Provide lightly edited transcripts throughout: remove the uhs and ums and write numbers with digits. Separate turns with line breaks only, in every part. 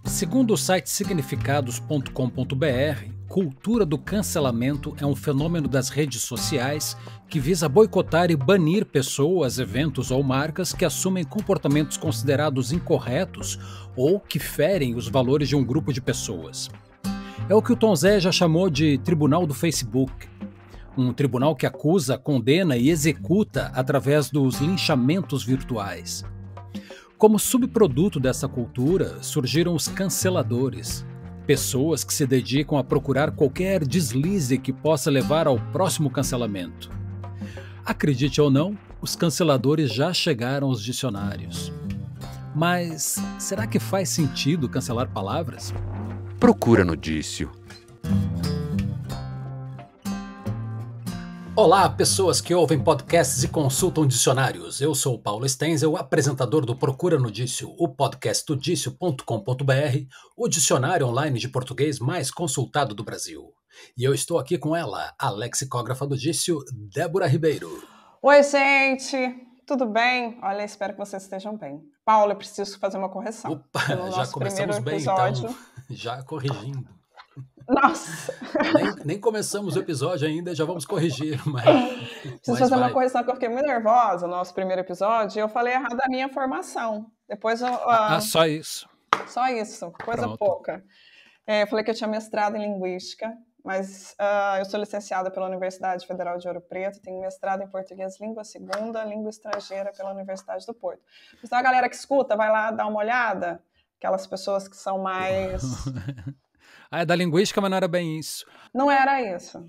Segundo o site significados.com.br, cultura do cancelamento é um fenômeno das redes sociais que visa boicotar e banir pessoas, eventos ou marcas que assumem comportamentos considerados incorretos ou que ferem os valores de um grupo de pessoas. É o que o Tom Zé já chamou de Tribunal do Facebook. Um tribunal que acusa, condena e executa através dos linchamentos virtuais. Como subproduto dessa cultura, surgiram os canceladores, pessoas que se dedicam a procurar qualquer deslize que possa levar ao próximo cancelamento. Acredite ou não, os canceladores já chegaram aos dicionários. Mas será que faz sentido cancelar palavras?
Procura no Dício.
Olá, pessoas que ouvem podcasts e consultam dicionários. Eu sou o Paulo Stenzel, apresentador do Procura no Dício, o podcast do Dício.com.br, o dicionário online de português mais consultado do Brasil. E eu estou aqui com ela, a lexicógrafa do Dício, Débora Ribeiro.
Oi, gente! Tudo bem? Olha, espero que vocês estejam bem. Paulo, eu preciso fazer uma correção.
Opa, já começamos bem, então, já corrigindo.
Nossa!
Nem começamos o episódio ainda, já vamos corrigir, mas
preciso fazer uma correção, porque eu fiquei muito nervosa no nosso primeiro episódio e eu falei errado a minha formação. Depois eu...
só isso?
Só isso, coisa
Pronto.
pouca. Eu falei que eu tinha mestrado em Linguística, mas eu sou licenciada pela Universidade Federal de Ouro Preto, tenho mestrado em Português Língua Segunda, Língua Estrangeira pela Universidade do Porto. Então a galera que escuta, vai lá dar uma olhada, aquelas pessoas que são mais...
É da linguística, mas não era bem isso.
Não era isso.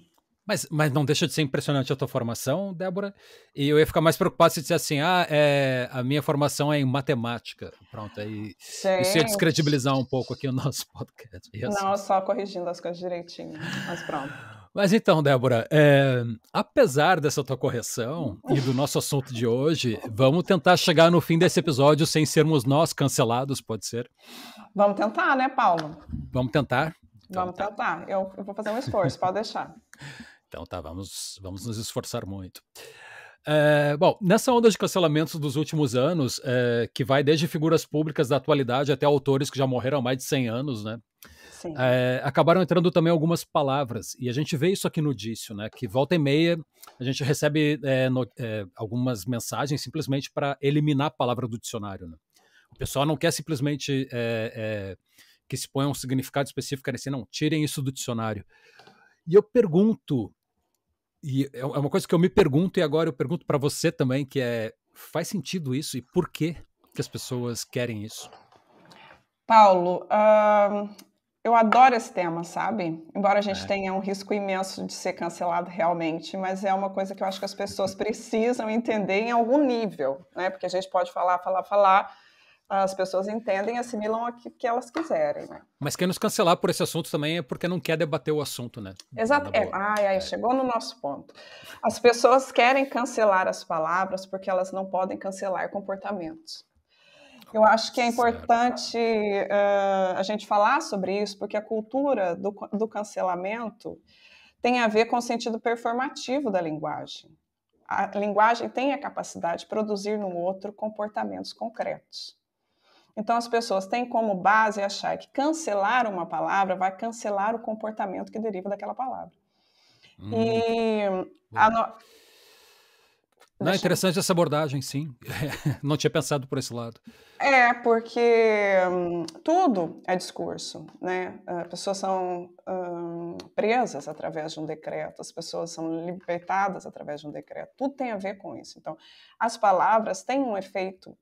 Mas não deixa de ser impressionante a tua formação, Débora. E eu ia ficar mais preocupado se dissesse assim, a minha formação é em matemática. Pronto, aí isso ia descredibilizar um pouco aqui o nosso podcast.
Não, só corrigindo as coisas direitinho, mas pronto.
Mas então, Débora, apesar dessa tua correção e do nosso assunto de hoje, vamos tentar chegar no fim desse episódio sem sermos nós cancelados, pode ser?
Vamos tentar, né, Paulo?
Vamos tentar?
Então, vamos tentar. Eu vou fazer um esforço, pode deixar.
Então tá, vamos nos esforçar muito. Bom, nessa onda de cancelamentos dos últimos anos, que vai desde figuras públicas da atualidade até autores que já morreram há mais de 100 anos, né?
Sim.
Acabaram entrando também algumas palavras, e a gente vê isso aqui no Dício, né? Que volta e meia a gente recebe algumas mensagens simplesmente para eliminar a palavra do dicionário, né? O pessoal não quer simplesmente que se ponha um significado específico, querem dizer, não, tirem isso do dicionário. E eu pergunto, e é uma coisa que eu me pergunto, e agora eu pergunto para você também, que faz sentido isso? E por que as pessoas querem isso?
Paulo, eu adoro esse tema, sabe? Embora a gente tenha um risco imenso de ser cancelado realmente, mas é uma coisa que eu acho que as pessoas precisam entender em algum nível, né? Porque a gente pode falar, as pessoas entendem e assimilam o que elas quiserem, né?
Mas quem nos cancelar por esse assunto também é porque não quer debater o assunto, né?
Exato. Chegou no nosso ponto. As pessoas querem cancelar as palavras porque elas não podem cancelar comportamentos. Eu acho que é importante a gente falar sobre isso, porque a cultura do cancelamento tem a ver com o sentido performativo da linguagem. A linguagem tem a capacidade de produzir no outro comportamentos concretos. Então, as pessoas têm como base achar que cancelar uma palavra vai cancelar o comportamento que deriva daquela palavra.
Não, é interessante essa abordagem, sim. Não tinha pensado por esse lado.
Porque tudo é discurso, né? As pessoas são presas através de um decreto, as pessoas são libertadas através de um decreto. Tudo tem a ver com isso. Então, as palavras têm um efeito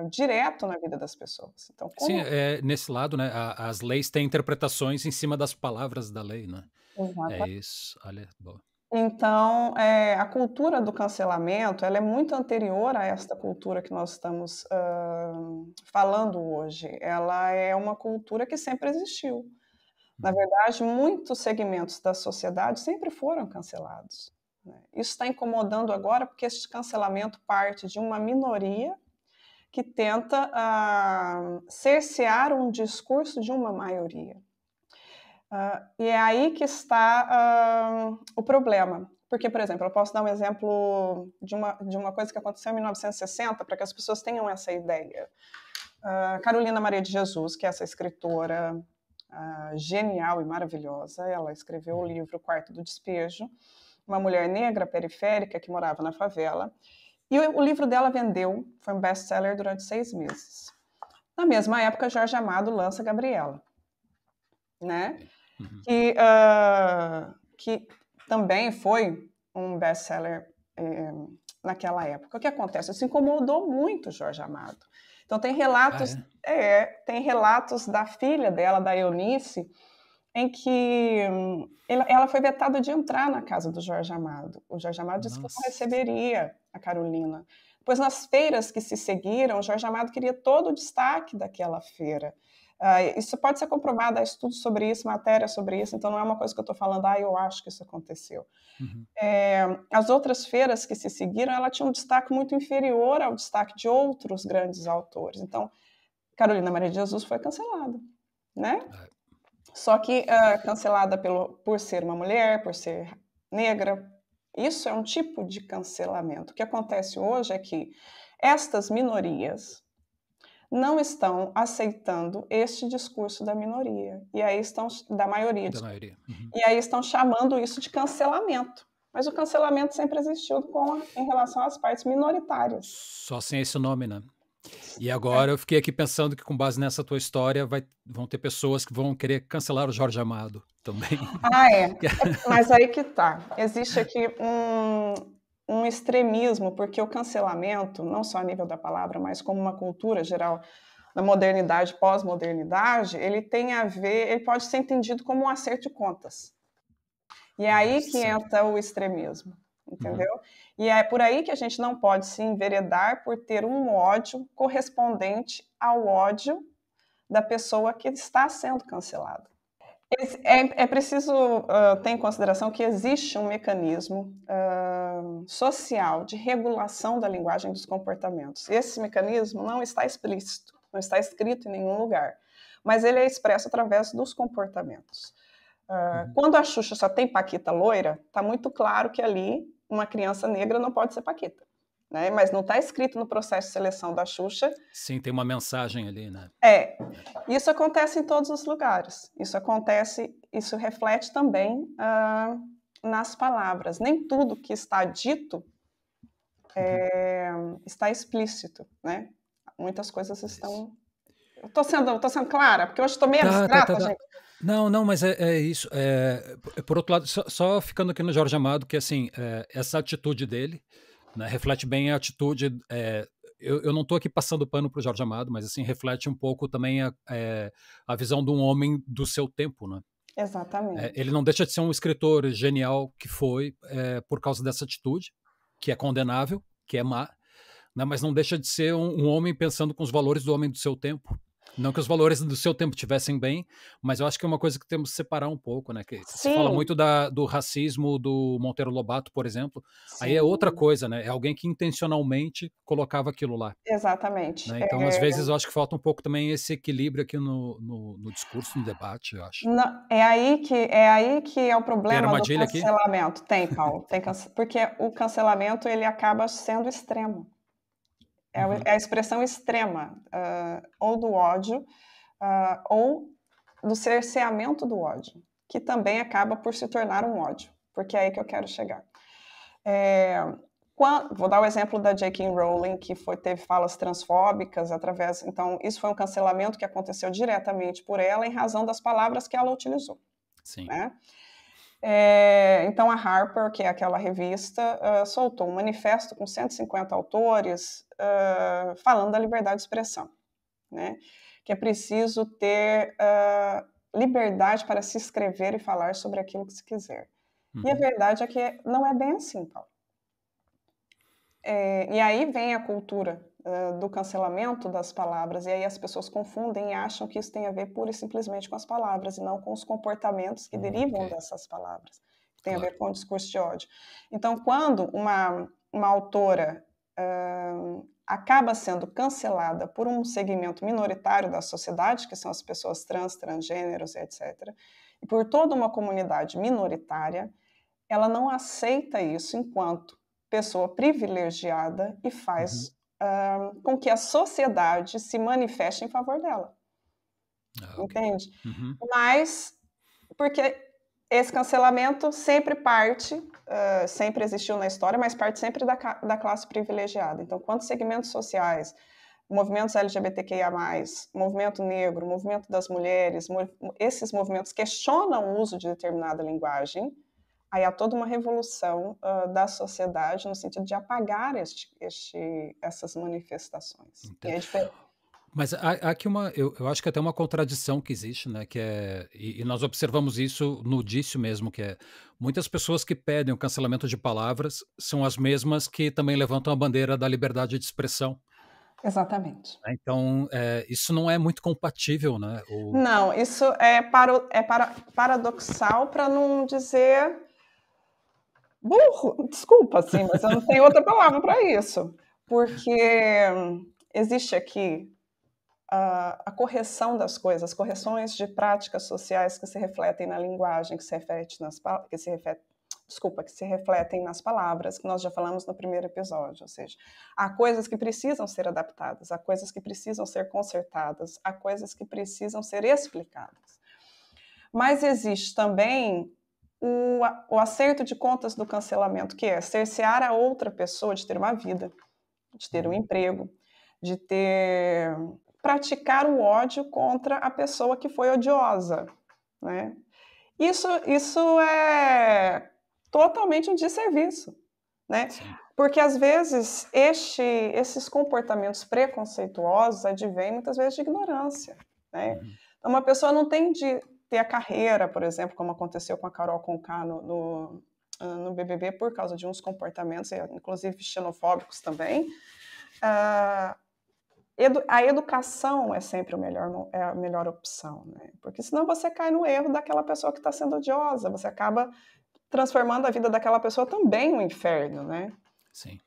direto na vida das pessoas. Então,
Sim, nesse lado, né? As leis têm interpretações em cima das palavras da lei, né?
Exatamente.
É isso. Olha, boa.
Então, a cultura do cancelamento, ela é muito anterior a esta cultura que nós estamos falando hoje. Ela é uma cultura que sempre existiu. Na verdade, muitos segmentos da sociedade sempre foram cancelados, né? Isso está incomodando agora porque este cancelamento parte de uma minoria que tenta cercear um discurso de uma maioria. E é aí que está o problema. Porque, por exemplo, eu posso dar um exemplo de uma coisa que aconteceu em 1960, para que as pessoas tenham essa ideia. Carolina Maria de Jesus, que é essa escritora genial e maravilhosa, ela escreveu o livro Quarto do Despejo, uma mulher negra periférica que morava na favela. E o livro dela vendeu, foi um best-seller durante 6 meses. Na mesma época, Jorge Amado lança Gabriela, né? Que também foi um best-seller naquela época. O que acontece? Isso incomodou muito Jorge Amado. Então tem relatos, tem relatos da filha dela, da Eunice, em que ela foi vetada de entrar na casa do Jorge Amado. O Jorge Amado disse que não receberia a Carolina. Pois nas feiras que se seguiram, o Jorge Amado queria todo o destaque daquela feira. Isso pode ser comprovado, há estudos sobre isso, matéria sobre isso, então não é uma coisa que eu estou falando, eu acho que isso aconteceu. As outras feiras que se seguiram, ela tinha um destaque muito inferior ao destaque de outros grandes autores. Então, Carolina Maria de Jesus foi cancelada, né? Só que cancelada por ser uma mulher, por ser negra. Isso é um tipo de cancelamento. O que acontece hoje é que estas minorias não estão aceitando este discurso da minoria. E aí estão da maioria. E aí estão chamando isso de cancelamento. Mas o cancelamento sempre existiu em relação às partes minoritárias.
Só sem esse nome, né? E agora eu fiquei aqui pensando que com base nessa tua história vão ter pessoas que vão querer cancelar o Jorge Amado também.
Mas aí que tá. Existe aqui um extremismo, porque o cancelamento, não só a nível da palavra, mas como uma cultura geral da modernidade, pós-modernidade, ele tem a ver, ele pode ser entendido como um acerto de contas. E é aí que entra o extremismo, entendeu? E é por aí que a gente não pode se enveredar por ter um ódio correspondente ao ódio da pessoa que está sendo cancelada. É preciso ter em consideração que existe um mecanismo social de regulação da linguagem dos comportamentos. Esse mecanismo não está explícito, não está escrito em nenhum lugar, mas ele é expresso através dos comportamentos. Quando a Xuxa só tem Paquita loira, está muito claro que ali uma criança negra não pode ser Paquita. Né? Mas não está escrito no processo de seleção da Xuxa.
Sim, tem uma mensagem ali, né?
Isso acontece em todos os lugares. Isso reflete também nas palavras. Nem tudo que está dito está explícito, né? Muitas coisas estão... Estou sendo clara? Porque hoje estou meio abstrata, gente.
Não, mas é isso. Por outro lado, só ficando aqui no Jorge Amado, que assim, essa atitude dele, né, reflete bem a atitude. Eu não estou aqui passando pano para o Jorge Amado, mas assim, reflete um pouco também a visão de um homem do seu tempo, né?
Exatamente.
Ele não deixa de ser um escritor genial que foi por causa dessa atitude, que é condenável, que é má, né, mas não deixa de ser um homem pensando com os valores do homem do seu tempo. Não que os valores do seu tempo estivessem bem, mas eu acho que é uma coisa que temos que separar um pouco, né? Que se fala muito do racismo do Monteiro Lobato, por exemplo. Sim. Aí é outra coisa, né? É alguém que intencionalmente colocava aquilo lá.
Exatamente.
Né? Então, às vezes, eu acho que falta um pouco também esse equilíbrio aqui no discurso, no debate, eu acho.
Não, é aí que é o problema do cancelamento.
Aqui?
Tem, Paulo. Porque o cancelamento ele acaba sendo extremo. É a expressão extrema, ou do ódio, ou do cerceamento do ódio, que também acaba por se tornar um ódio, porque é aí que eu quero chegar. Vou dar o exemplo da J.K. Rowling, que teve falas transfóbicas então isso foi um cancelamento que aconteceu diretamente por ela em razão das palavras que ela utilizou.
Sim.
Né? Então a Harper, que é aquela revista, soltou um manifesto com 150 autores falando da liberdade de expressão, né? Que é preciso ter liberdade para se escrever e falar sobre aquilo que se quiser. E a verdade é que não é bem assim, Paulo. E aí vem a cultura do cancelamento das palavras, e aí as pessoas confundem e acham que isso tem a ver pura e simplesmente com as palavras, e não com os comportamentos que derivam dessas palavras, que tem a ver com o discurso de ódio. Então, quando uma autora acaba sendo cancelada por um segmento minoritário da sociedade, que são as pessoas trans, transgêneros, etc., e por toda uma comunidade minoritária, ela não aceita isso enquanto pessoa privilegiada e faz com que a sociedade se manifeste em favor dela.
Ok.
Entende? Mas, porque esse cancelamento sempre parte, sempre existiu na história, mas parte sempre da classe privilegiada. Então, quando segmentos sociais, movimentos LGBTQIA+, movimento negro, movimento das mulheres, esses movimentos questionam o uso de determinada linguagem, aí há toda uma revolução da sociedade no sentido de apagar essas manifestações. E é diferente.
Mas há aqui eu acho que até uma contradição que existe, né? Que e nós observamos isso no Dício mesmo, que é muitas pessoas que pedem o cancelamento de palavras são as mesmas que também levantam a bandeira da liberdade de expressão.
Exatamente.
Né? Então, isso não é muito compatível, né?
Não, isso é paradoxal, para não dizer burro. Desculpa, assim, mas eu não tenho outra palavra para isso. Porque existe aqui a correção das coisas, correções de práticas sociais que se refletem na linguagem, que se refletem nas palavras, que nós já falamos no primeiro episódio. Ou seja, há coisas que precisam ser adaptadas, há coisas que precisam ser consertadas, há coisas que precisam ser explicadas. Mas existe também o acerto de contas do cancelamento, que é cercear a outra pessoa de ter uma vida, de ter um emprego, de praticar o ódio contra a pessoa que foi odiosa, né? Isso é totalmente um desserviço, né? Porque, às vezes, esses comportamentos preconceituosos advêm, muitas vezes, de ignorância, né? Então, uma pessoa não tem de ter a carreira, por exemplo, como aconteceu com a Carol Conká no BBB, por causa de uns comportamentos, inclusive xenofóbicos também. A educação é sempre a melhor opção, né? Porque senão você cai no erro daquela pessoa que está sendo odiosa, você acaba transformando a vida daquela pessoa também um inferno, né?
Sim.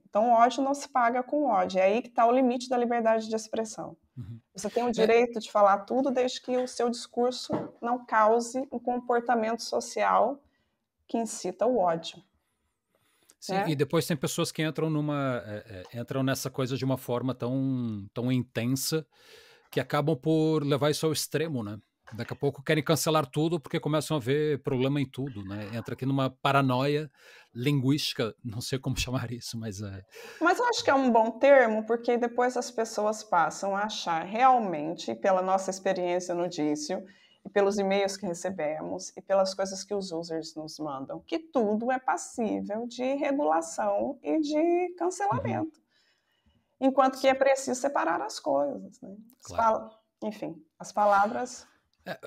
Então, o ódio não se paga com ódio, é aí que está o limite da liberdade de expressão. Você tem o direito de falar tudo desde que o seu discurso não cause um comportamento social que incita o ódio.
Sim, e depois tem pessoas que entram nessa coisa de uma forma tão intensa que acabam por levar isso ao extremo, né? Daqui a pouco querem cancelar tudo porque começam a ver problema em tudo, né? Entra aqui numa paranoia linguística, não sei como chamar isso, mas é...
Mas eu acho que é um bom termo, porque depois as pessoas passam a achar realmente, pela nossa experiência no Dício, e pelos e-mails que recebemos, e pelas coisas que os users nos mandam, que tudo é passível de regulação e de cancelamento. Enquanto que é preciso separar as coisas, né?
Claro.
Enfim, as palavras...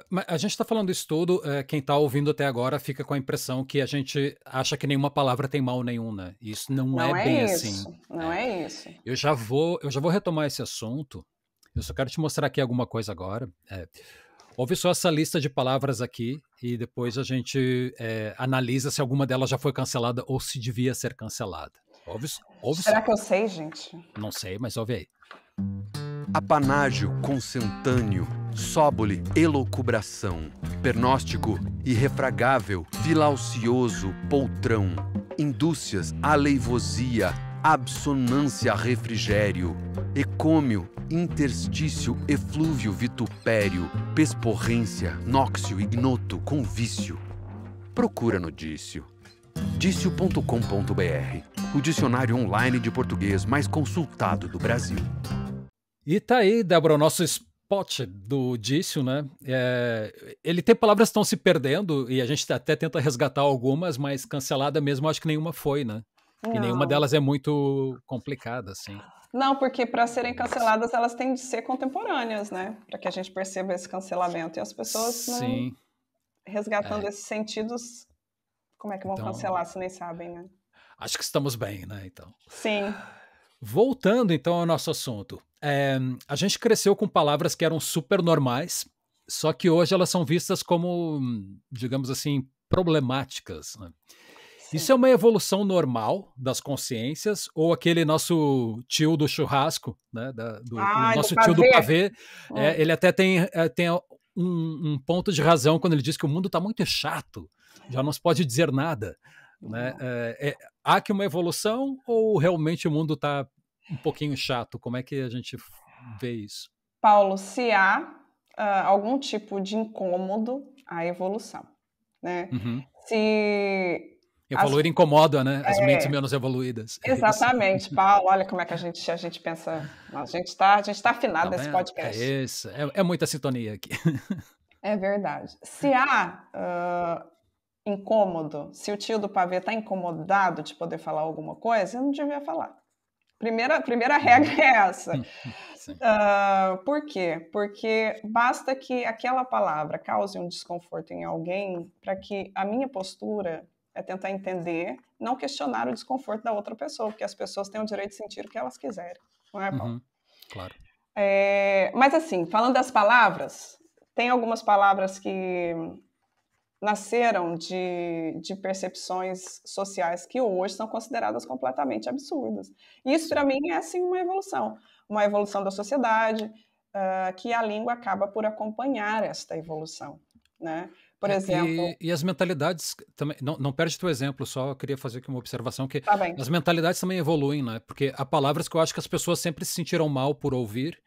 Mas a gente está falando isso tudo, quem está ouvindo até agora fica com a impressão que a gente acha que nenhuma palavra tem mal nenhum, né? Isso não é bem
isso,
assim.
Não é isso.
Eu já vou retomar esse assunto, eu só quero te mostrar aqui alguma coisa agora. Ouve só essa lista de palavras aqui e depois a gente analisa se alguma delas já foi cancelada ou se devia ser cancelada. Ouve
Será
só.
que eu sei, gente?
Não sei, mas ouve aí.
Apanágio consentâneo, sóbole elocubração, pernóstico irrefragável, vilaucioso poltrão, indúcias aleivosia, absonância refrigério, ecômio interstício eflúvio vitupério, pesporrência, nóxio ignoto convício. Procura no Dício. Dício.com.br, o dicionário online de português mais consultado do Brasil.
E tá aí, Débora, o nosso spot do Dício, né? Ele tem palavras que estão se perdendo e a gente até tenta resgatar algumas, mas cancelada mesmo acho que nenhuma foi, né?
Não.
E nenhuma delas é muito complicada, assim.
Não, porque para serem canceladas elas têm de ser contemporâneas, né? Para que a gente perceba esse cancelamento. E as pessoas não resgatando esses sentidos, como é que vão cancelar se nem sabem, né?
Acho que estamos bem, né? Então.
Sim.
Voltando então ao nosso assunto. A gente cresceu com palavras que eram super normais, só que hoje elas são vistas como, digamos assim, problemáticas, né? Isso é uma evolução normal das consciências ou aquele nosso tio do churrasco, né? Do nosso tio do pavê, ele até tem um ponto de razão quando ele diz que o mundo está muito chato, já não se pode dizer nada, né? Há que uma evolução ou realmente o mundo está um pouquinho chato. Como é que a gente vê isso?
Paulo, se há algum tipo de incômodo, há evolução, né?
Uhum.
Se as,
Evoluir incomoda, né? As mentes menos evoluídas. É isso.
exatamente, Paulo, olha como é que a gente pensa, a gente tá
Tá
afinado nesse
vendo? É
podcast.
isso. É muita sintonia aqui.
É verdade. Se há incômodo, se o tio do pavê está incomodado de poder falar alguma coisa, eu não devia falar. Primeira regra
Uhum.
é essa.
Sim.
Por quê? Porque basta que aquela palavra cause um desconforto em alguém para que a minha postura é tentar entender, não questionar o desconforto da outra pessoa, porque as pessoas têm o direito de sentir o que elas quiserem, não é, Paulo?
Uhum. Claro.
Mas assim, falando das palavras, tem algumas palavras que nasceram de percepções sociais que hoje são consideradas completamente absurdas. Isso, para mim, é sim uma evolução da sociedade, que a língua acaba por acompanhar esta evolução, né? Por exemplo,
E as mentalidades também, não perde teu exemplo, só queria fazer aqui uma observação que
tá bem,
as mentalidades também evoluem, né? Porque há palavras que eu acho que as pessoas sempre se sentiram mal por ouvir,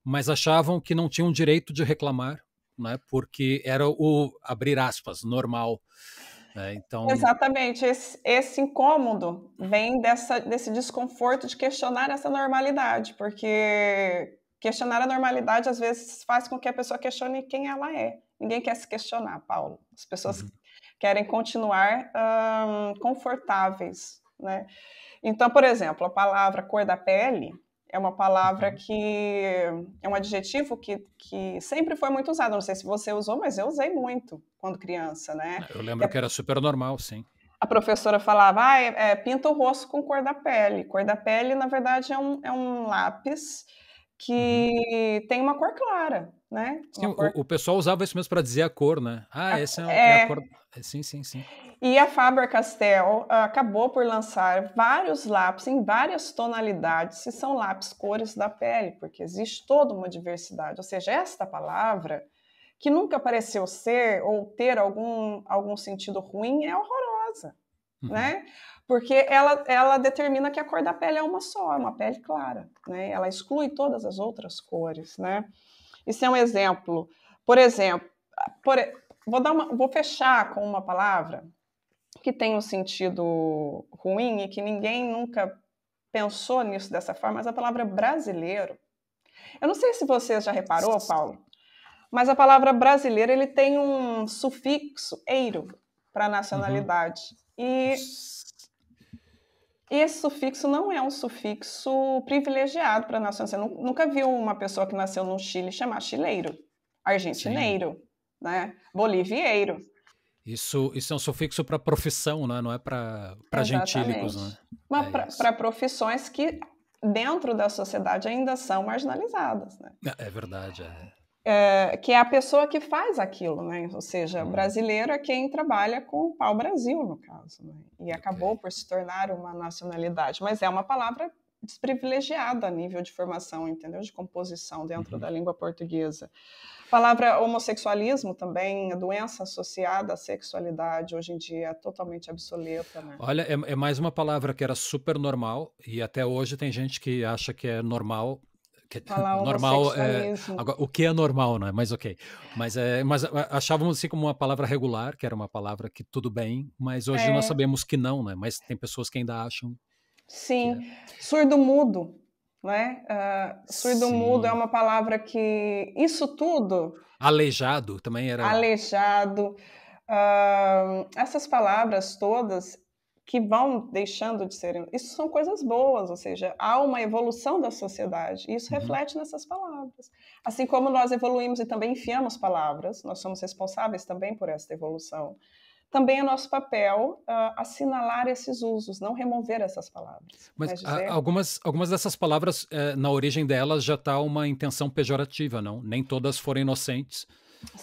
mas achavam que não tinham direito de reclamar, né? Porque era o, abrir aspas, normal, né? Então,
exatamente, esse incômodo vem desse desconforto de questionar essa normalidade, porque questionar a normalidade às vezes faz com que a pessoa questione quem ela é. Ninguém quer se questionar, Paulo. As pessoas
uhum,
querem continuar confortáveis, né? Então, por exemplo, a palavra cor da pele é uma palavra
uhum.
que é um adjetivo que sempre foi muito usado. Não sei se você usou, mas eu usei muito quando criança, né?
Eu lembro que era super normal, sim.
A professora falava, pinta o rosto com cor da pele. Cor da pele, na verdade, é um lápis
Uhum.
que tem uma cor clara, né?
Sim,
Uma cor.
o pessoal usava isso mesmo para dizer a cor, né? Ah, essa é a cor.
É,
Sim, sim, sim.
e a Faber-Castell acabou por lançar vários lápis em várias tonalidades, que são lápis cores da pele, porque existe toda uma diversidade. Ou seja, esta palavra, que nunca pareceu ser ou ter algum sentido ruim, é horrorosa,
Uhum.
né? Porque ela determina que a cor da pele é uma só, é uma pele clara, né? Ela exclui todas as outras cores, né? Isso é um exemplo. Por exemplo, por, vou fechar com uma palavra que tem um sentido ruim e que ninguém nunca pensou nisso dessa forma, mas a palavra brasileiro. Eu não sei se você já reparou, Paulo, mas a palavra brasileiro ele tem um sufixo eiro para
Uhum.
nacionalidade. E esse sufixo não é um sufixo privilegiado para a nação. Você nunca viu uma pessoa que nasceu no Chile chamar chileiro,
Sim.
argentineiro, né? Bolivieiro.
Isso é um sufixo para profissão, né? Não é para gentílicos,
Exatamente.
né?
Mas
É isso.
para profissões que dentro da sociedade ainda são marginalizadas, né?
É verdade. É.
Que é a pessoa que faz aquilo, né? Ou seja,
Uhum.
brasileiro é quem trabalha com o pau-brasil, no caso, né? E
Ok.
acabou por se tornar uma nacionalidade, mas é uma palavra desprivilegiada a nível de formação, entendeu? De composição dentro
Uhum.
da língua portuguesa. A palavra homossexualismo também, a doença associada à sexualidade, hoje em dia é totalmente obsoleta, né?
Olha, é mais uma palavra que era super normal e até hoje tem gente que acha que é normal. Que,
Falar
normal é.
homossexualismo.
Agora, o que é normal, né? Mas ok. Mas achávamos assim como uma palavra regular, que era uma palavra que tudo bem, mas hoje nós
É,
sabemos que não, né? Mas tem pessoas que ainda acham que é.
sim, surdo-mudo, né? Surdo-mudo é
Sim.
uma palavra que isso tudo,
Aleijado também era.
aleijado, essas palavras todas que vão deixando de serem, isso são coisas boas, ou seja, há uma evolução da sociedade e isso
Uhum.
reflete nessas palavras. Assim como nós evoluímos e também enfiamos palavras, nós somos responsáveis também por essa evolução. Também é nosso papel assinalar esses usos, não remover essas palavras,
Mas
mas dizer
algumas dessas palavras, na origem delas já está uma intenção pejorativa, não? Nem todas foram inocentes,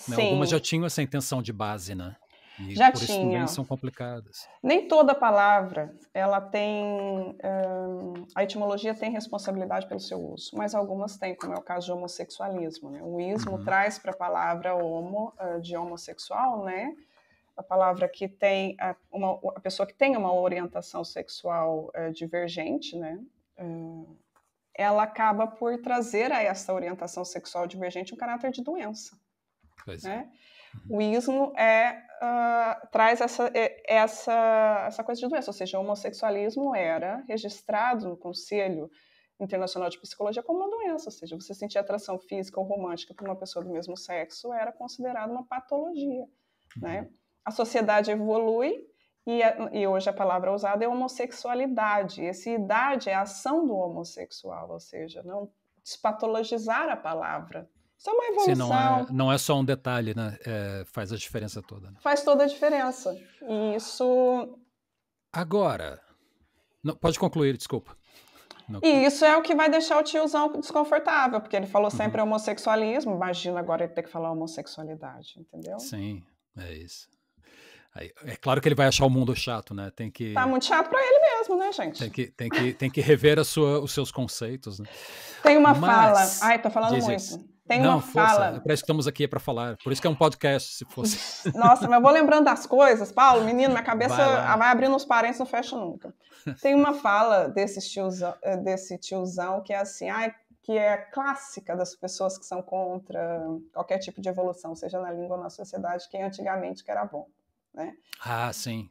né? Algumas já
sim,
tinham essa intenção de base, né? E
já
por isso também
tinha.
são complicadas.
Nem toda palavra ela tem a etimologia tem responsabilidade pelo seu uso, mas algumas têm, como é o caso de homossexualismo. Né? O ismo
Uhum,
traz para a palavra homo de homossexual, né? A palavra que tem a pessoa que tem uma orientação sexual divergente, né? ela acaba por trazer a essa orientação sexual divergente um caráter de doença. Né? O ismo traz essa coisa de doença, ou seja, o homossexualismo era registrado no Conselho Internacional de Psicologia como uma doença, ou seja, você sentir atração física ou romântica por uma pessoa do mesmo sexo era considerado uma patologia. Né? A sociedade evolui e hoje a palavra usada é homossexualidade. Essa idade é a ação do homossexual, ou seja, não despatologizar a palavra. Isso é uma evolução.
Sim, não é só um detalhe, né? Faz a diferença toda. Né?
Faz toda a diferença. E isso...
Agora, não, pode concluir, desculpa. Não.
E isso é o que vai deixar o tiozão desconfortável, porque ele falou sempre homossexualismo, imagina agora ele ter que falar homossexualidade, entendeu?
Sim, é isso. Aí, é claro que ele vai achar o mundo chato, né?
Tá muito chato pra ele mesmo, né, gente?
Tem que rever os seus conceitos, né?
Tem uma fala... Ai, tô falando muito.
Isso.
Tem
não,
uma fala...
É para isso que estamos aqui, é para falar. Por isso que é um podcast, se fosse...
Nossa, mas eu vou lembrando das coisas, Paulo, menino, minha cabeça vai abrindo uns parênteses, não fecha nunca. Tem uma fala desse tiozão que é assim, que é clássica das pessoas que são contra qualquer tipo de evolução, seja na língua ou na sociedade, que antigamente que era bom. Né?
Ah, sim.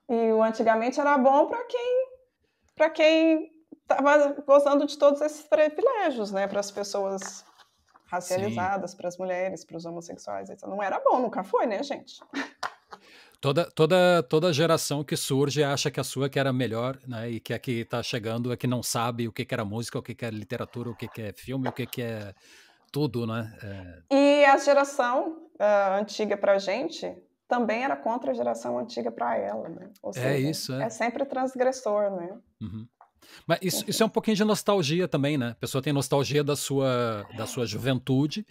E o antigamente era bom para quem estava gozando de todos esses privilégios, né? Para as pessoas racializadas, para as mulheres, para os homossexuais. Então, não era bom, nunca foi, né, gente?
Toda geração que surge acha que a sua que era melhor, né? E que a que está chegando é que não sabe o que era música, o que é literatura, o que é filme, o que é tudo, né?
E a geração antiga para a gente também era contra a geração antiga para ela, né? Ou seja,
isso.
É sempre transgressor, né?
Mas isso é um pouquinho de nostalgia também, né? A pessoa tem nostalgia da sua juventude,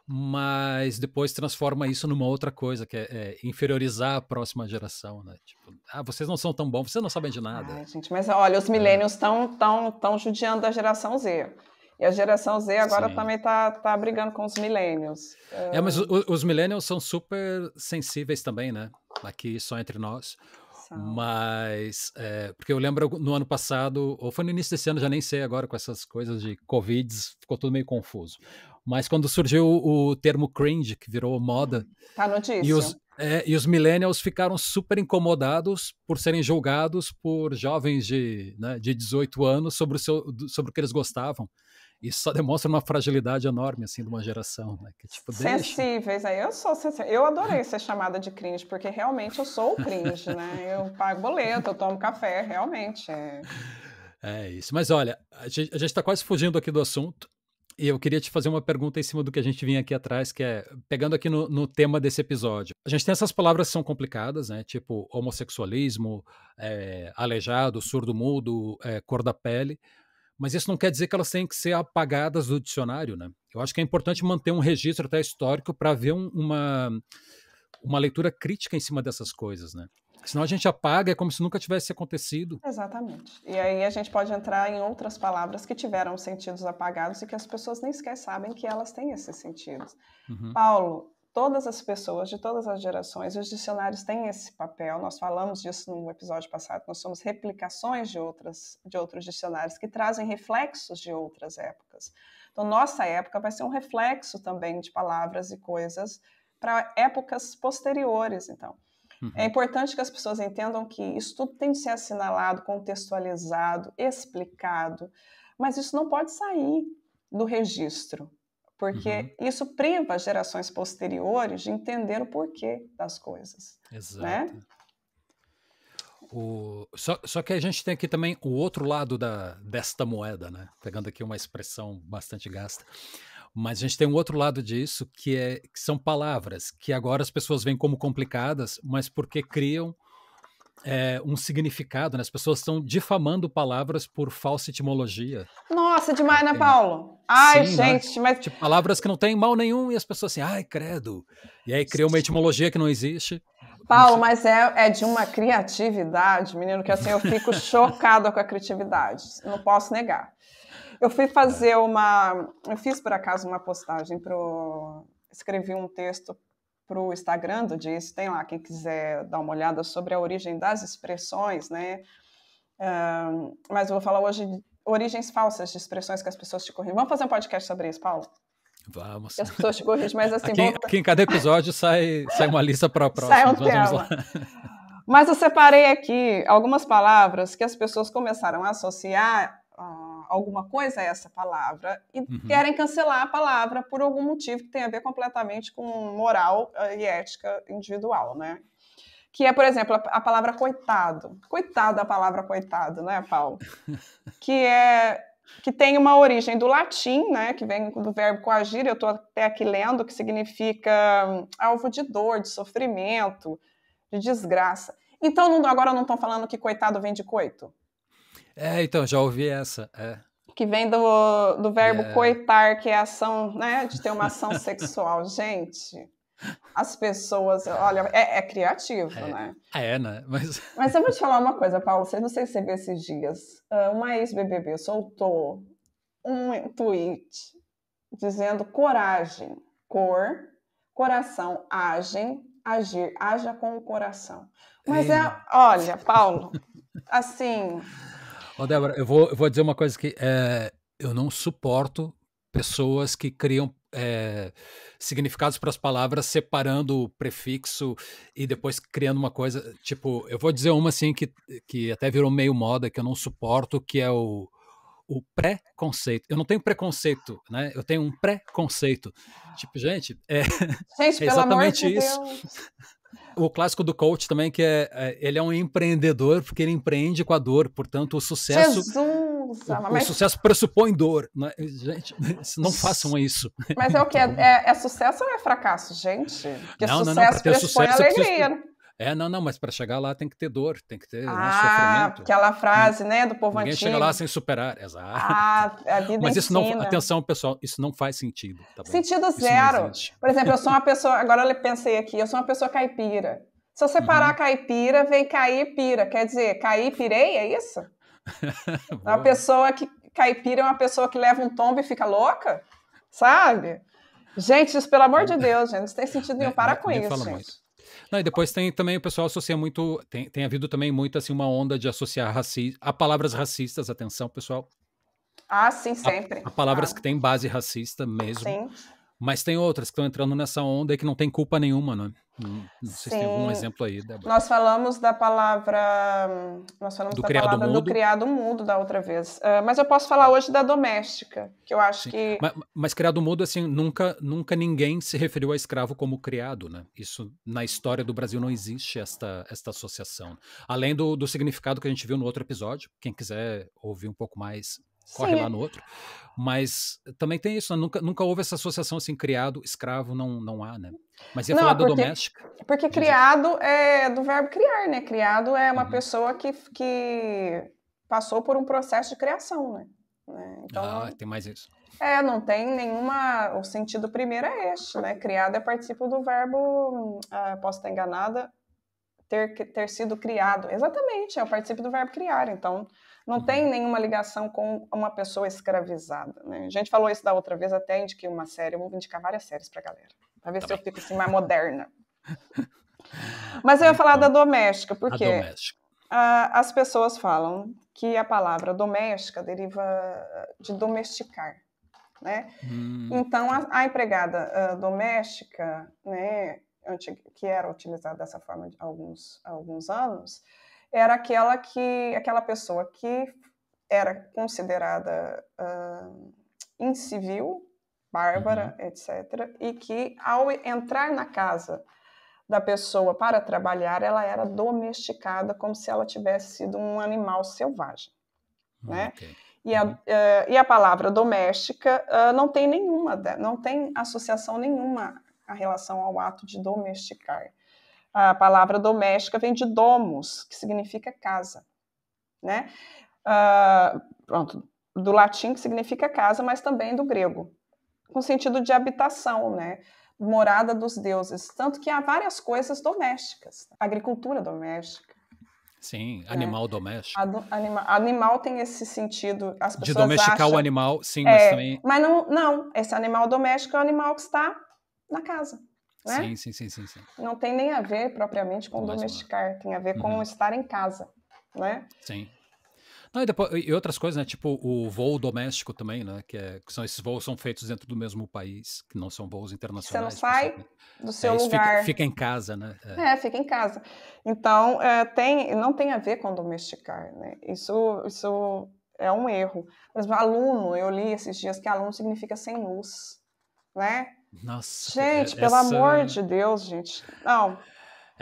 mas depois transforma isso numa outra coisa, que é inferiorizar a próxima geração, né? Tipo, vocês não são tão bons, vocês não sabem de nada.
Ai, gente, mas olha, os millennials estão judiando da geração Z. E a geração Z agora também tá brigando com os millennials.
Mas os millennials são super sensíveis também, né? Aqui só entre nós. Mas, porque eu lembro no ano passado, ou foi no início desse ano, já nem sei agora, com essas coisas de Covid, ficou tudo meio confuso. Mas quando surgiu o termo cringe, que virou moda...
Tá notícia.
E os millennials ficaram super incomodados por serem julgados por jovens de 18 anos sobre o que eles gostavam. Isso só demonstra uma fragilidade enorme, assim, de uma geração, né? Que, tipo,
sensíveis, aí eu sou sensível. Eu adorei ser chamada de cringe, porque realmente eu sou o cringe, né? Eu pago boleto, eu tomo café, realmente.
É isso. Mas olha, a gente está quase fugindo aqui do assunto, e eu queria te fazer uma pergunta em cima do que a gente vinha aqui atrás, que é, pegando aqui no tema desse episódio. A gente tem essas palavras que são complicadas, né? Tipo homossexualismo, aleijado, surdo-mudo, cor da pele. Mas isso não quer dizer que elas têm que ser apagadas do dicionário, né? Eu acho que é importante manter um registro até histórico para ver uma leitura crítica em cima dessas coisas, né? Senão a gente apaga, é como se nunca tivesse acontecido.
Exatamente. E aí a gente pode entrar em outras palavras que tiveram sentidos apagados e que as pessoas nem sequer sabem que elas têm esses sentidos. Paulo, todas as pessoas de todas as gerações, os dicionários têm esse papel, nós falamos disso no episódio passado, nós somos replicações de outros dicionários que trazem reflexos de outras épocas. Então, nossa época vai ser um reflexo também de palavras e coisas para épocas posteriores, então. É importante que as pessoas entendam que isso tudo tem de ser assinalado, contextualizado, explicado, mas isso não pode sair do registro, porque isso priva as gerações posteriores de entender o porquê das coisas.
Exato.
Né?
Só que a gente tem aqui também o outro lado desta moeda, né? Pegando aqui uma expressão bastante gasta. Mas a gente tem um outro lado disso, que são palavras que agora as pessoas veem como complicadas, mas porque criam um significado, né? As pessoas estão difamando palavras por falsa etimologia.
Nossa, demais, né, Paulo? Ai,
sim,
gente,
né?
mas...
Tipo, palavras que não têm mal nenhum e as pessoas assim, ai, credo. E aí cria uma etimologia que não existe.
Paulo, mas é de uma criatividade, menino, que assim eu fico chocada com a criatividade, não posso negar. Eu fui fazer eu fiz por acaso uma postagem escrevi um texto para o Instagram do Disso, tem lá, quem quiser dar uma olhada sobre a origem das expressões, né? Mas eu vou falar hoje origens falsas de expressões que as pessoas te corrigem. Vamos fazer um podcast sobre isso, Paulo?
Vamos.
Que as pessoas te corrigem, mas assim...
Aqui em cada episódio sai uma lista para a próxima.
Sai um tema. Mas eu separei aqui algumas palavras que as pessoas começaram a associar alguma coisa a essa palavra e querem cancelar a palavra por algum motivo que tem a ver completamente com moral e ética individual, né? Que é, por exemplo, a palavra coitado. Coitado da palavra coitado, né, Paulo? Que tem uma origem do latim, né, que vem do verbo coagir, eu estou até aqui lendo, que significa alvo de dor, de sofrimento, de desgraça. Então, agora não estão falando que coitado vem de coito?
Então, já ouvi essa.
Que vem do verbo coitar, que é a ação, né, de ter uma ação sexual. Gente, as pessoas, olha, é criativo, né?
Né?
Mas eu vou te falar uma coisa, Paulo, não sei se você viu esses dias, uma ex-BBB soltou um tweet dizendo coragem, coração, agir, haja com o coração. Mas olha, Paulo, assim...
Débora, eu vou dizer uma coisa que eu não suporto pessoas que criam significados para as palavras separando o prefixo e depois criando uma coisa, tipo, eu vou dizer uma assim que até virou meio moda, que eu não suporto, que é o pré-conceito. Eu não tenho preconceito, né? Eu tenho um pré-conceito. Tipo, gente,
gente,
é
pelo amor
exatamente
de
isso.
Deus.
O clássico do coach também, que ele é um empreendedor porque ele empreende com a dor, portanto o sucesso...
Jesus!
O sucesso pressupõe dor, né? Gente, não façam isso.
Mas é o que? É sucesso ou é fracasso, gente? Porque sucesso pressupõe alegria.
Não, mas para chegar lá tem que ter dor, tem que ter sofrimento.
Aquela frase, né, do povo
Ninguém
antigo.
chega lá sem superar, exato.
A vida
mas isso
ensina.
não, atenção pessoal, isso não faz sentido. Tá bom?
Sentido zero. Por exemplo, eu sou uma pessoa, agora eu pensei aqui, eu sou uma pessoa caipira. Se eu separar caipira, vem caipira, quer dizer, caipirei, é isso? Uma pessoa que caipira é uma pessoa que leva um tombo e fica louca, sabe? Gente, isso, pelo amor de Deus, gente, não tem sentido nenhum, para com isso, gente.
Muito. Não, e depois tem também, o pessoal associa muito, tem havido também muito assim uma onda de associar a palavras racistas, atenção pessoal.
Sim, sempre.
A palavras que têm base racista mesmo. Sim. Mas tem outras que estão entrando nessa onda e que não tem culpa nenhuma, né? Não sei se tem algum exemplo aí, Débora.
Nós falamos da palavra... Nós falamos da palavra do criado mudo da outra vez. Mas eu posso falar hoje da doméstica, que eu acho que...
Mas criado mudo, assim, nunca ninguém se referiu a escravo como criado, né? Isso, na história do Brasil, não existe esta associação. Além do significado que a gente viu no outro episódio, quem quiser ouvir um pouco mais... Corre lá no outro. Mas também tem isso, né? Nunca houve essa associação assim, criado, escravo, não há, né? Mas ia falar da doméstica.
Porque criado é do verbo criar, né? Criado é uma pessoa que passou por um processo de criação, né? Então,
tem mais isso.
Não tem nenhuma... O sentido primeiro é este, né? Criado é participio do verbo... posso estar enganada... Ter sido criado. Exatamente, é o participio do verbo criar. Então, não tem nenhuma ligação com uma pessoa escravizada, né? A gente falou isso da outra vez, até indiquei uma série, eu vou indicar várias séries pra galera, pra ver se eu fico assim mais moderna. Mas eu ia falar da doméstica, porque as pessoas falam que a palavra doméstica deriva de domesticar, né? Então, a empregada doméstica, né, que era utilizada dessa forma há alguns anos, era aquela pessoa que era considerada incivil, bárbara, etc., e que, ao entrar na casa da pessoa para trabalhar, ela era domesticada como se ela tivesse sido um animal selvagem, né? Okay. E a palavra doméstica não tem associação nenhuma a relação ao ato de domesticar. A palavra doméstica vem de domus, que significa casa, né? Do latim, que significa casa, mas também do grego, com sentido de habitação, né? Morada dos deuses. Tanto que há várias coisas domésticas. Agricultura doméstica.
Sim, animal doméstico.
Animal tem esse sentido. As pessoas
de domesticar
acham,
o animal, sim, mas também...
Mas não, esse animal doméstico é o animal que está na casa. Né?
Sim.
Não tem nem a ver propriamente com domesticar, tem a ver com estar em casa, né?
Sim. Não, e outras coisas, né? Tipo o voo doméstico também, né? Que são esses voos são feitos dentro do mesmo país, que não são voos
Você não
internacionais.
sai do seu
Isso fica
lugar.
em casa, né?
Fica em casa. Então, não tem a ver com domesticar, né? Isso é um erro. Por exemplo, aluno, eu li esses dias que aluno significa sem luz, né?
Nossa,
Gente, pelo amor de Deus, gente. Não.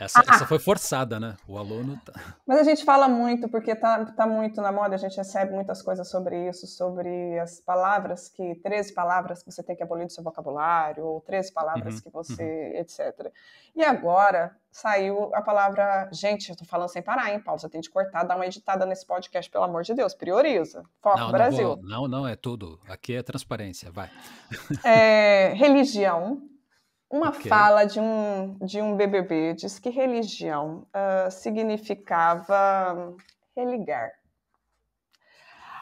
Essa foi forçada, né? O aluno
Mas a gente fala muito, porque tá muito na moda, a gente recebe muitas coisas sobre isso, sobre as palavras 13 palavras que você tem que abolir do seu vocabulário, ou 13 palavras que você, etc. E agora saiu a palavra, gente, eu tô falando sem parar, hein, Paulo? Você tem de cortar, dar uma editada nesse podcast, pelo amor de Deus, prioriza. Foco, Brasil.
Não, é tudo. Aqui é transparência, vai.
Religião. Uma fala de um BBB diz que religião significava religar.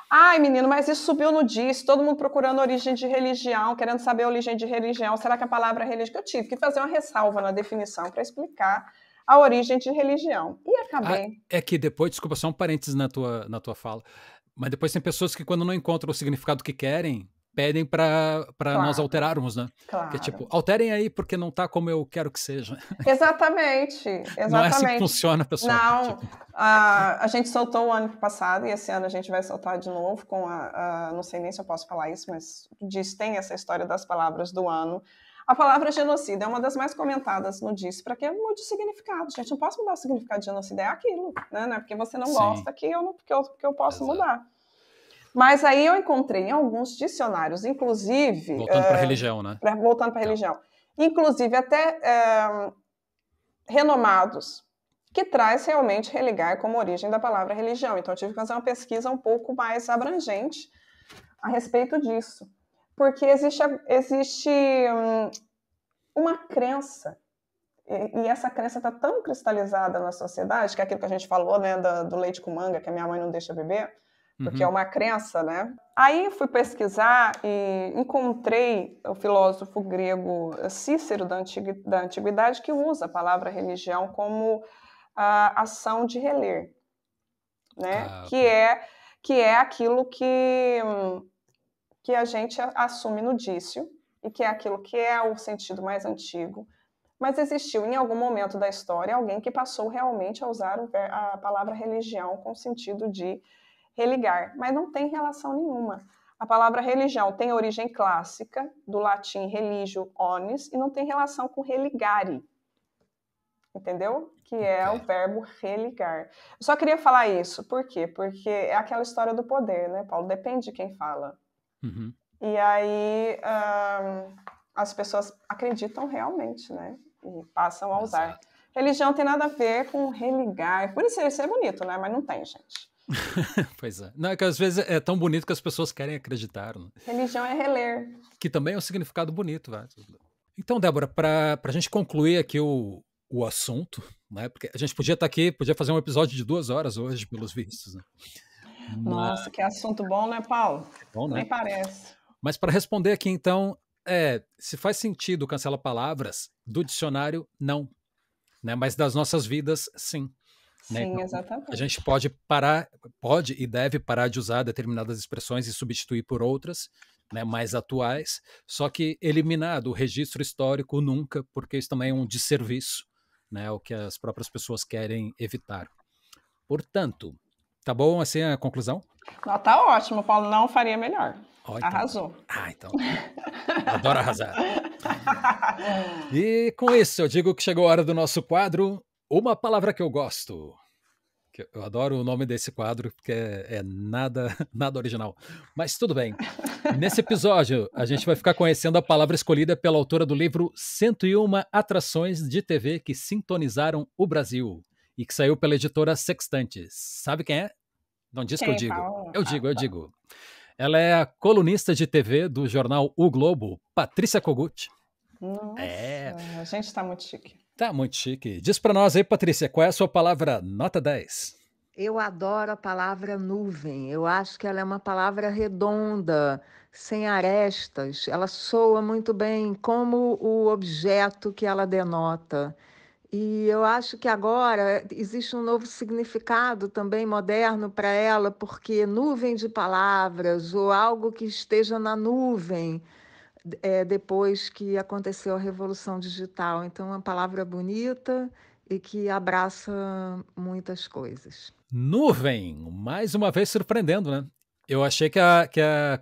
Ai, menino, mas isso subiu no DIS, todo mundo procurando origem de religião, querendo saber a origem de religião. Será que a palavra é religião? Eu tive que fazer uma ressalva na definição para explicar a origem de religião. E acabei.
É que depois, desculpa, só um parênteses na tua fala, mas depois tem pessoas que quando não encontram o significado que querem, pedem para nós alterarmos, né?
Claro.
Que é tipo, alterem aí porque não tá como eu quero que seja.
Exatamente.
Não é assim que funciona, pessoal.
Não, tipo... a gente soltou o ano passado e esse ano a gente vai soltar de novo com não sei nem se eu posso falar isso, mas tem essa história das palavras do ano. A palavra genocida é uma das mais comentadas no DIS, para que mude o significado. Gente, não posso mudar o significado de genocida, é aquilo, né? Não é porque você não gosta que eu posso mudar. Mas aí eu encontrei em alguns dicionários, inclusive...
Voltando para a religião, né?
Voltando para a religião. Inclusive até renomados, que traz realmente religar como origem da palavra religião. Então eu tive que fazer uma pesquisa um pouco mais abrangente a respeito disso. Porque existe uma crença, e essa crença está tão cristalizada na sociedade, que é aquilo que a gente falou, né, do leite com manga, que a minha mãe não deixa beber, porque é uma crença, né? Aí fui pesquisar e encontrei o filósofo grego Cícero da Antiguidade, que usa a palavra religião como a ação de reler, né? Que é aquilo que a gente assume no dício, e que é aquilo que é o sentido mais antigo. Mas existiu, em algum momento da história, alguém que passou realmente a usar a palavra religião com o sentido de religar, mas não tem relação nenhuma. A palavra religião tem origem clássica, do latim religio onis, e não tem relação com religare, entendeu? Que é o verbo religar. Eu só queria falar isso, por quê? Porque é aquela história do poder, né, Paulo? Depende de quem fala. E aí as pessoas acreditam realmente, né? E passam a usar. Exato. Religião tem nada a ver com religar. Por isso é bonito, né? Mas não tem, gente.
Pois é. Não, é que às vezes é tão bonito que as pessoas querem acreditar. Né?
Religião é reler.
Que também é um significado bonito. Vai. Então, Débora, para a gente concluir aqui o assunto, né? Porque a gente podia estar aqui, podia fazer um episódio de 2 horas hoje, pelos vistos. Né?
Nossa, que assunto bom, né, Paulo?
Bom, né?
Nem parece.
Mas para responder aqui, então, se faz sentido cancela palavras, do dicionário, não. Né? Mas das nossas vidas, sim.
Sim, né? Então, exatamente.
A gente pode e deve parar de usar determinadas expressões e substituir por outras, né, mais atuais, só que eliminar do registro histórico nunca, porque isso também é um desserviço, né, o que as próprias pessoas querem evitar. Portanto, tá bom assim a conclusão?
Não, tá ótimo, Paulo, não faria melhor.
Então,
arrasou.
Então. Adoro arrasar. E com isso, eu digo que chegou a hora do nosso quadro Uma Palavra que eu Gosto. Eu adoro o nome desse quadro, porque é nada original. Mas tudo bem. Nesse episódio, a gente vai ficar conhecendo a palavra escolhida pela autora do livro 101 Atrações de TV que Sintonizaram o Brasil, e que saiu pela editora Sextantes. Sabe quem é? Não diz que eu digo. Eu digo. Ela é a colunista de TV do jornal O Globo, Patrícia Kogut.
Nossa, a gente tá muito chique.
Tá muito chique. Diz pra nós aí, Patrícia, qual é a sua palavra nota 10?
Eu adoro a palavra nuvem. Eu acho que ela é uma palavra redonda, sem arestas. Ela soa muito bem como o objeto que ela denota. E eu acho que agora existe um novo significado também moderno para ela, porque nuvem de palavras ou algo que esteja na nuvem depois que aconteceu a Revolução Digital. Então, é uma palavra bonita e que abraça muitas coisas.
Nuvem, mais uma vez surpreendendo, né? Eu achei que a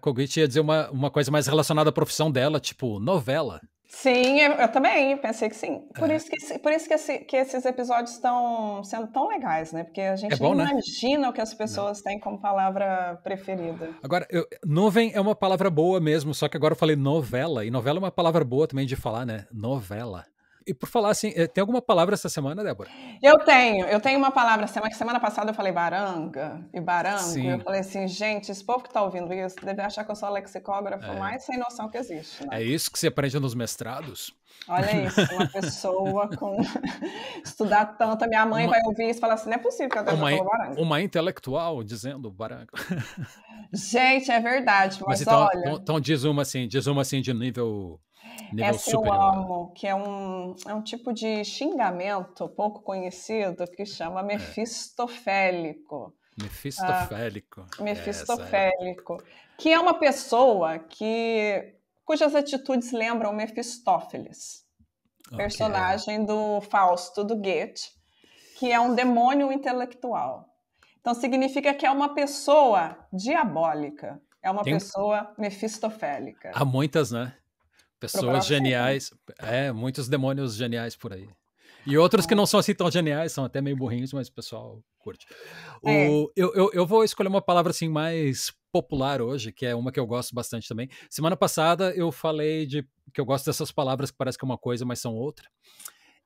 Kogut ia dizer uma coisa mais relacionada à profissão dela, tipo novela.
Sim, eu também pensei que sim. Por isso que esses episódios estão sendo tão legais, né? Porque a gente
É bom,
nem
né?
imagina o que as pessoas têm como palavra preferida.
Agora, nuvem é uma palavra boa mesmo, só que agora eu falei novela, e novela é uma palavra boa também de falar, né? Novela. E por falar assim, tem alguma palavra essa semana, Débora?
Eu tenho uma palavra, semana passada eu falei baranga e barango, e eu
Sim.
falei assim, gente, esse povo que tá ouvindo isso deve achar que eu sou a lexicógrafa mais sem noção que existe, né?
É isso que você aprende nos mestrados?
Olha isso, uma pessoa com estudar tanto, a minha mãe vai ouvir isso e falar assim, não é possível que a Débora falou baranga.
Uma intelectual dizendo barango.
Gente, é verdade, mas
então,
olha...
Então diz uma assim de nível
Essa
superior.
eu amo, que é um tipo de xingamento pouco conhecido que chama mefistofélico.
Mefistofélico.
Mefistofélico, que é uma pessoa cujas atitudes lembram Mefistófeles, personagem do Fausto, do Goethe, que é um demônio intelectual. Então significa que é uma pessoa diabólica, é uma pessoa mefistofélica.
Há muitas, né? Pessoas geniais, muitos demônios geniais por aí. E outros que não são assim tão geniais, são até meio burrinhos, mas o pessoal curte. Eu vou escolher uma palavra assim mais popular hoje, que é uma que eu gosto bastante também. Semana passada eu falei que eu gosto dessas palavras que parece que é uma coisa, mas são outra.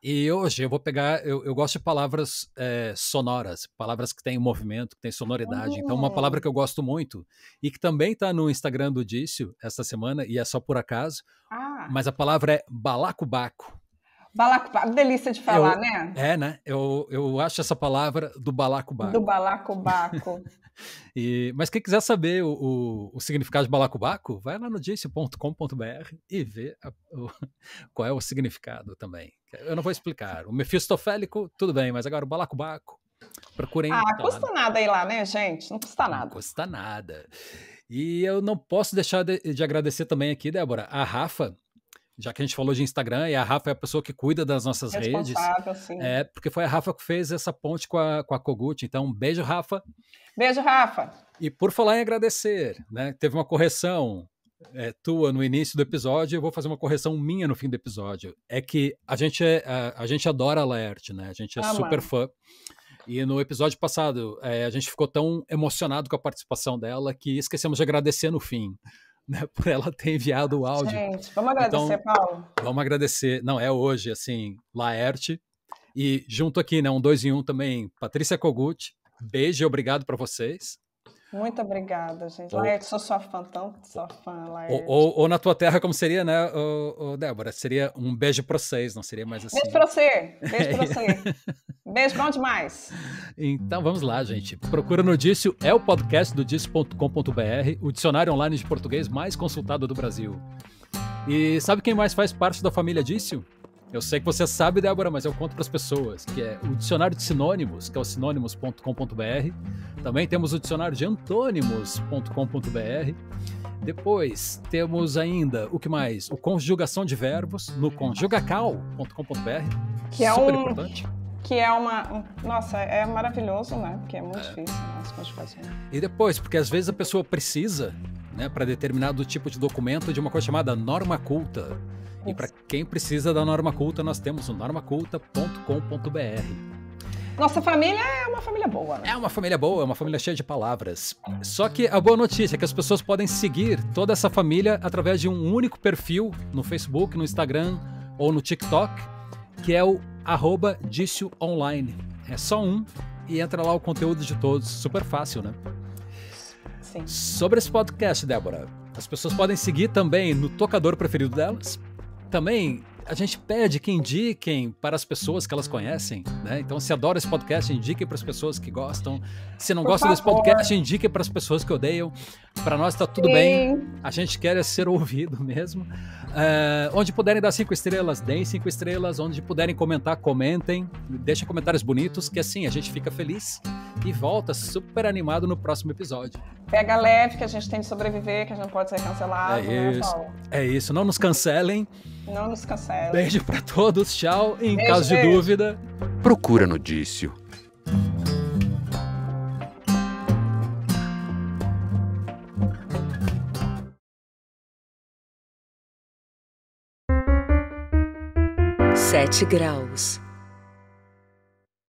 E hoje eu vou pegar, eu gosto de palavras sonoras, palavras que têm movimento, que têm sonoridade. Então uma palavra que eu gosto muito e que também está no Instagram do Dício esta semana, e é só por acaso, mas a palavra é balacobaco.
Balacobaco, delícia de falar, né?
É, né? Eu acho essa palavra do balacobaco.
Do balacobaco.
Mas quem quiser saber o significado de balacobaco, vai lá no dicio.com.br e vê qual é o significado também. Eu não vou explicar. O mefistofélico, tudo bem, mas agora o balacobaco, procurem.
Custa nada ir lá, né, gente? Não custa nada.
Não custa nada. E eu não posso deixar de agradecer também aqui, Débora, a Rafa, já que a gente falou de Instagram, e a Rafa é a pessoa que cuida das nossas redes.
Sim.
Porque foi a Rafa que fez essa ponte com a Kogut. Então, um beijo, Rafa.
Beijo, Rafa.
E por falar em agradecer, né? Teve uma correção tua no início do episódio, eu vou fazer uma correção minha no fim do episódio. É que a gente adora a Laerte, né? A gente é super fã. E no episódio passado, a gente ficou tão emocionado com a participação dela que esquecemos de agradecer no fim. Né, por ela ter enviado o áudio.
Gente, vamos agradecer, então, Paulo?
Vamos agradecer. Não, é hoje, assim, Laerte. E junto aqui, né, um 2 em 1 também, Patrícia Kogut. Beijo e obrigado para vocês.
Muito obrigada, gente. Laerte, sou sua fã, tanto sua fã, Laerte.
Ou na tua terra, como seria, né, Débora? Seria um beijo pra vocês, não seria mais assim?
Beijo pra você, beijo pra você. Beijo bom demais.
Então vamos lá, gente. Procura no Dício, é o podcast do Dício.com.br, o dicionário online de português mais consultado do Brasil. E sabe quem mais faz parte da família Dício? Eu sei que você sabe, Débora, mas eu conto para as pessoas, que é o dicionário de sinônimos, que é o sinônimos.com.br. Também temos o dicionário de antônimos.com.br. Depois temos ainda, o que mais? O conjugação de verbos no conjugacal.com.br.
Que é
super importante.
Que é nossa, é maravilhoso, né? Porque é muito difícil as conjugações.
E depois, porque às vezes a pessoa precisa, né, para determinado tipo de documento, de uma coisa chamada norma culta. E para quem precisa da norma culta, nós temos o normaculta.com.br.
Nossa família é uma família boa, né?
É uma família boa, é uma família cheia de palavras. Só que a boa notícia é que as pessoas podem seguir toda essa família através de um único perfil no Facebook, no Instagram ou no TikTok, que é o @DicioOnline. É só um e entra lá o conteúdo de todos. Super fácil, né?
Sim.
Sobre esse podcast, Débora, as pessoas podem seguir também no tocador preferido delas. Também a gente pede que indiquem para as pessoas que elas conhecem, né? Então, se adora esse podcast, indiquem para as pessoas que gostam. Se não gostam desse podcast, indiquem para as pessoas que odeiam. Para nós tá tudo bem. A gente quer ser ouvido mesmo. Onde puderem dar 5 estrelas, deem 5 estrelas. Onde puderem comentar, comentem. Deixem comentários bonitos, que assim a gente fica feliz e volta super animado no próximo episódio.
Pega leve, que a gente tem de sobreviver, que a gente não pode ser cancelado.
É isso. Não nos cancelem.
Não nos cancelem.
Beijo pra todos. Tchau. Em caso de dúvida,
procura no Dício.
Sete graus.